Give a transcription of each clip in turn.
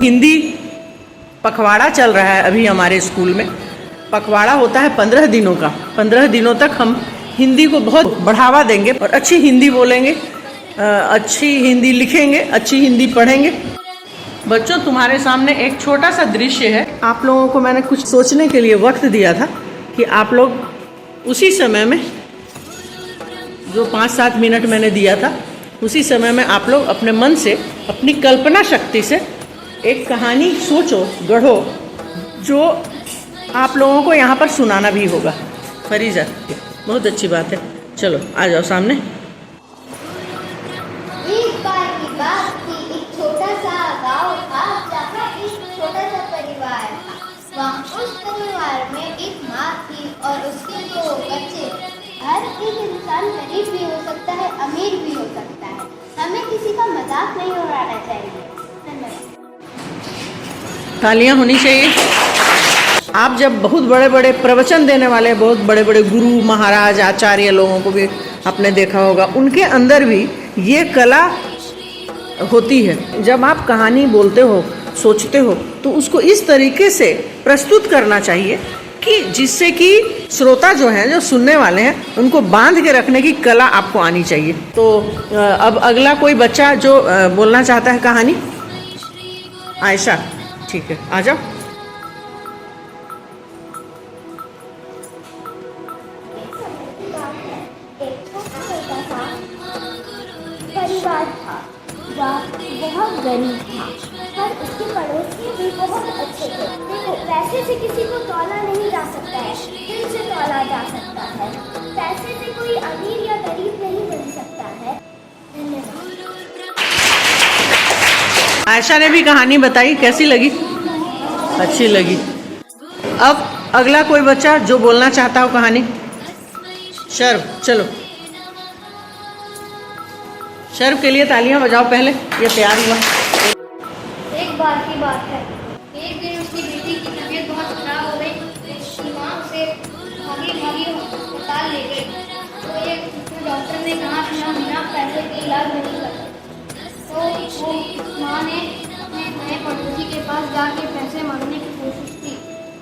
हिंदी पखवाड़ा चल रहा है अभी हमारे स्कूल में। पखवाड़ा होता है 15 दिनों का। 15 दिनों तक हम हिंदी को बहुत बढ़ावा देंगे और अच्छी हिंदी बोलेंगे, अच्छी हिंदी लिखेंगे, अच्छी हिंदी पढ़ेंगे। बच्चों, तुम्हारे सामने एक छोटा सा दृश्य है। आप लोगों को मैंने कुछ सोचने के लिए वक्त दिया था कि आप लोग उसी समय में, जो 5-7 मिनट मैंने दिया था, उसी समय में आप लोग अपने मन से, अपनी कल्पना शक्ति से एक कहानी सोचो, गढ़ो, जो आप लोगों को यहाँ पर सुनाना भी होगा। फरीजा, बहुत अच्छी बात है। चलो आ जाओ सामने। एक बार की बात थी, एक छोटा सा गांव था जहाँ एक छोटा सा परिवार था। वहाँ उस परिवार में एक माँ थी और उसके 2 बच्चे। हर एक इंसान गरीब भी हो सकता है, अमीर भी हो सकता है। हमें किसी का मजाक नहीं उड़ाना चाहिए। धन्यवाद। तालियां होनी चाहिए। आप जब बहुत बड़े बड़े प्रवचन देने वाले, बहुत बड़े बड़े गुरु, महाराज, आचार्य लोगों को भी आपने देखा होगा, उनके अंदर भी ये कला होती है। जब आप कहानी बोलते हो, सोचते हो, तो उसको इस तरीके से प्रस्तुत करना चाहिए कि जिससे कि श्रोता जो हैं, जो सुनने वाले हैं, उनको बांध के रखने की कला आपको आनी चाहिए। तो अब अगला कोई बच्चा जो बोलना चाहता है कहानी। आयशा, ठीक है, आ जाओ। परिवार था, वह बहुत गरीब था, पर उसके पड़ोसी भी बहुत अच्छे थे। देखो, पैसे से किसी को तौला नहीं जा सकता है, दिल से तौला जा सकता है। पैसे से कोई अमीर या गरीब नहीं बन सकता है। धन्यवाद। आयशा ने भी कहानी बताई, कैसी लगी? अच्छी लगी। अब अगला कोई बच्चा जो बोलना चाहता हो कहानी। शर्व, चलो। शर्व के लिए तालियां बजाओ पहले, ये तैयार हुआ। एक बार की बात है, एक दिन उसकी बेटी की तबीयत बहुत खराब हो गई। उसकी माँ उसे भागी भागी अस्पताल ले गई। तो ये डॉक्टर ने कहा कि हम बिना पैसे के इलाज नहीं करते। तो वो माँ ने अपने नए पड़ोसी के पास जाके पैसे मांगने की कोशिश की,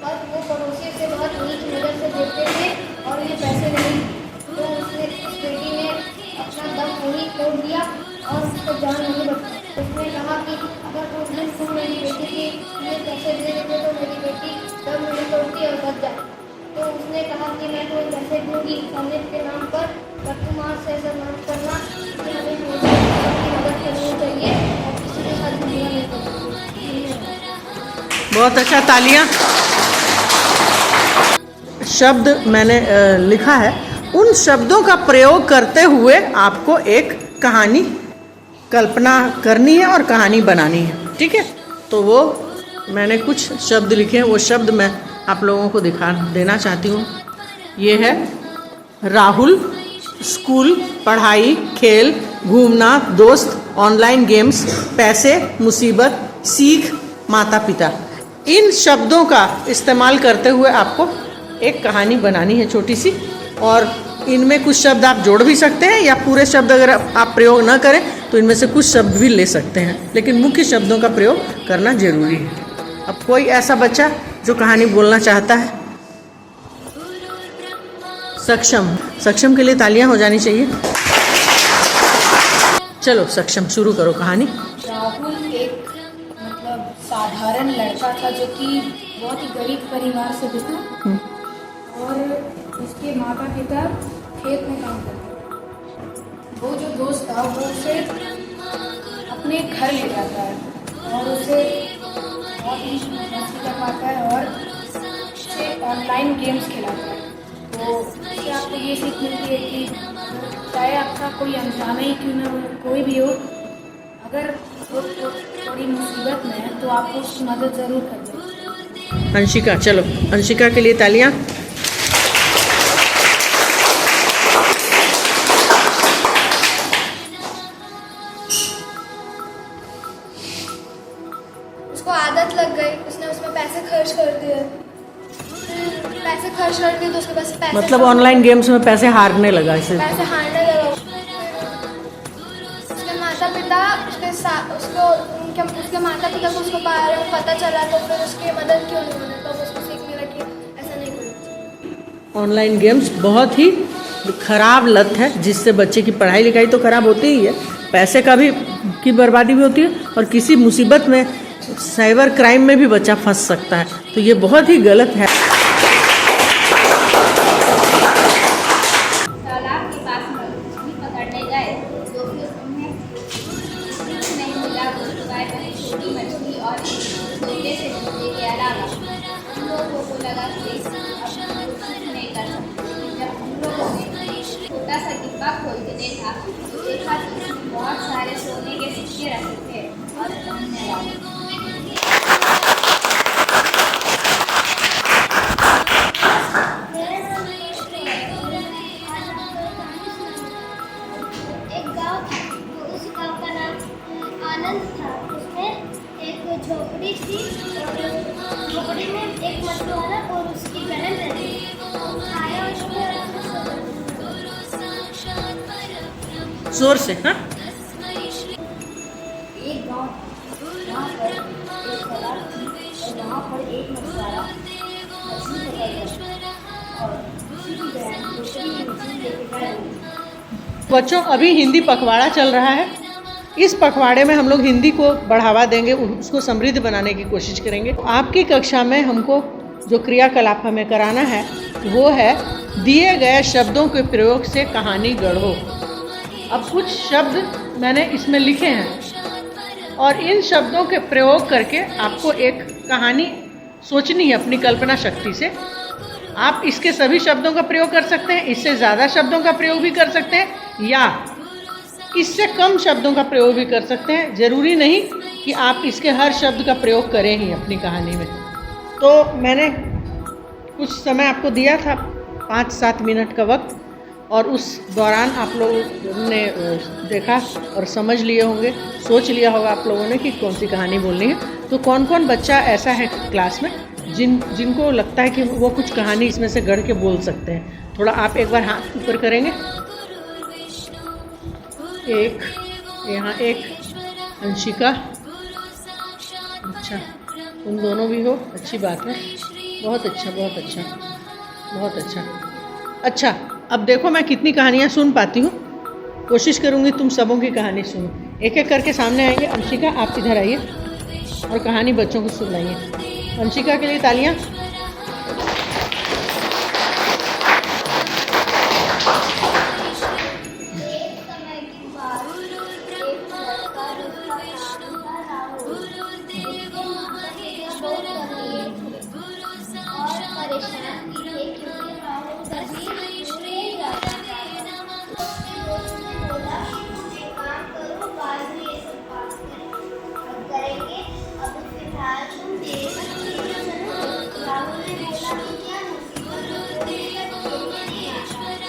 पर वो पड़ोसी से बहुत नीच नज़र से देखते थे और ये पैसे नहीं। तो उस बेटी ने अपना दम वहीं तोड़ दिया और उसको जान नहीं बचा। उसने कहा कि अगर उस दिन तुम मेरी बेटी के लिए पैसे दे देते तो मेरी बेटी दम नहीं तोड़ती और बच जाए। तो उसने कहा कि मैं तुम्हें पैसे दूंगी अमित के नाम पर तुम आज से ऐसा मत करना कि हमें हमेशा की मदद करनी चाहिए और किसी के साथ दुनिया नहीं करनी। बहुत अच्छा, तालियां। शब्द मैंने लिखा है, उन शब्दों का प्रयोग करते हुए आपको एक कहानी कल्पना करनी है और कहानी बनानी है, ठीक है? तो वो मैंने कुछ शब्द लिखे हैं, वो शब्द मैं आप लोगों को दिखा देना चाहती हूँ। ये है राहुल, स्कूल, पढ़ाई, खेल, घूमना, दोस्त, ऑनलाइन गेम्स, पैसे, मुसीबत, सीख, माता पिता। इन शब्दों का इस्तेमाल करते हुए आपको एक कहानी बनानी है छोटी सी, और इनमें कुछ शब्द आप जोड़ भी सकते हैं या पूरे शब्द अगर आप प्रयोग ना करें तो इनमें से कुछ शब्द भी ले सकते हैं, लेकिन मुख्य शब्दों का प्रयोग करना जरूरी है। अब कोई ऐसा बच्चा जो कहानी बोलना चाहता है। सक्षम, सक्षम के लिए तालियां हो जानी चाहिए। चलो सक्षम, शुरू करो कहानी। राहुल एक साधारण लड़का था जो कि बहुत ही गरीब परिवार से था और उसके माता पिता खेत में काम करते थे। वो जो दोस्त था वो उसे अपने घर ले जाता है और उसे बहुत ही मस्ती करवाता है और उसे ऑनलाइन गेम्स खिलाता है। तो इससे आपको ये सीख मिलती है कि चाहे आपका कोई अनजाना ही क्यों ना कोई भी हो, अगर वो थोड़ी मुसीबत में है तो आपको उसकी मदद ज़रूर करनी। अंशिका, चलो अंशिका के लिए तालियां। उसको आदत लग गई, उसने उसमें पैसे खर्च कर दिए। पैसे खर्च करके तो उसके पास पैसे, मतलब ऑनलाइन गेम्स में पैसे हारने लगा इसे। पैसे हारने लगा। उसके माता पिता उसको उसके माता पिता को उसको बारे में पता चला तो फिर उसकी मदद क्यों नहीं होने, तो उसको सीख मिला कि ऐसा नहीं करना चाहिए। ऑनलाइन गेम्स बहुत ही खराब लत है, जिससे बच्चे की पढ़ाई लिखाई तो खराब होती ही है, पैसे का भी की बर्बादी भी होती है, और किसी मुसीबत में साइबर क्राइम में भी बच्चा फंस सकता है। तो ये बहुत ही गलत है। तालाब के पास मछली पकड़ने गए तो फिर उन्हें कुछ नहीं मिला, सिवाय छोटी मछली और छोटे से झींगे के अलावा। हम लोगों को लगा कि अब कुछ नहीं कर सकते। जब हम लोगों ने छोटा सा डिब्बा खोल के देखा तो देखा कि इसमें बहुत सारे सोने के सिक्के रखे थे और धन्यवाद। एक गांव था, तो उस गांव का नाम आनंद था। उसमें एक झोपड़ी थी और झोपड़ी में एक मछुआरा और उसकी बहन रहती थी। खाया जोर से, हाँ। एक गांव था, वहाँ पर एक तालाब थी और वहाँ पर एक मछुआरा मछली पकड़ रहा था और उसी की बहन दूसरी की मछली लेके जा रही थी। बच्चों, अभी हिंदी पखवाड़ा चल रहा है। इस पखवाड़े में हम लोग हिंदी को बढ़ावा देंगे, उसको समृद्ध बनाने की कोशिश करेंगे। आपकी कक्षा में हमको जो क्रियाकलाप हमें कराना है वो है दिए गए शब्दों के प्रयोग से कहानी गढ़ो। अब कुछ शब्द मैंने इसमें लिखे हैं और इन शब्दों के प्रयोग करके आपको एक कहानी सोचनी है अपनी कल्पना शक्ति से। आप इसके सभी शब्दों का प्रयोग कर सकते हैं, इससे ज़्यादा शब्दों का प्रयोग भी कर सकते हैं, या इससे कम शब्दों का प्रयोग भी कर सकते हैं। ज़रूरी नहीं कि आप इसके हर शब्द का प्रयोग करें ही अपनी कहानी में। तो मैंने कुछ समय आपको दिया था, 5-7 मिनट का वक्त, और उस दौरान आप लोगों ने देखा और समझ लिए होंगे, सोच लिया होगा आप लोगों ने कि कौन सी कहानी बोलनी है। तो कौन कौन बच्चा ऐसा है क्लास में जिनको लगता है कि वो कुछ कहानी इसमें से गढ़ के बोल सकते हैं? थोड़ा आप एक बार हाथ ऊपर करेंगे। एक यहाँ, एक अंशिका, अच्छा, तुम दोनों भी हो, अच्छी बात है, बहुत अच्छा, बहुत अच्छा, बहुत अच्छा। अच्छा, अब देखो मैं कितनी कहानियाँ सुन पाती हूँ, कोशिश करूँगी तुम सबों की कहानी सुनो। एक एक करके सामने आएंगे। अंशिका, आप इधर आइए और कहानी बच्चों को सुनाइए। अंशिका के लिए तालियाँ।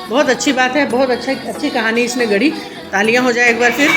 बहुत अच्छी बात है, बहुत अच्छी कहानी इसने गढ़ी। तालियां हो जाए एक बार फिर।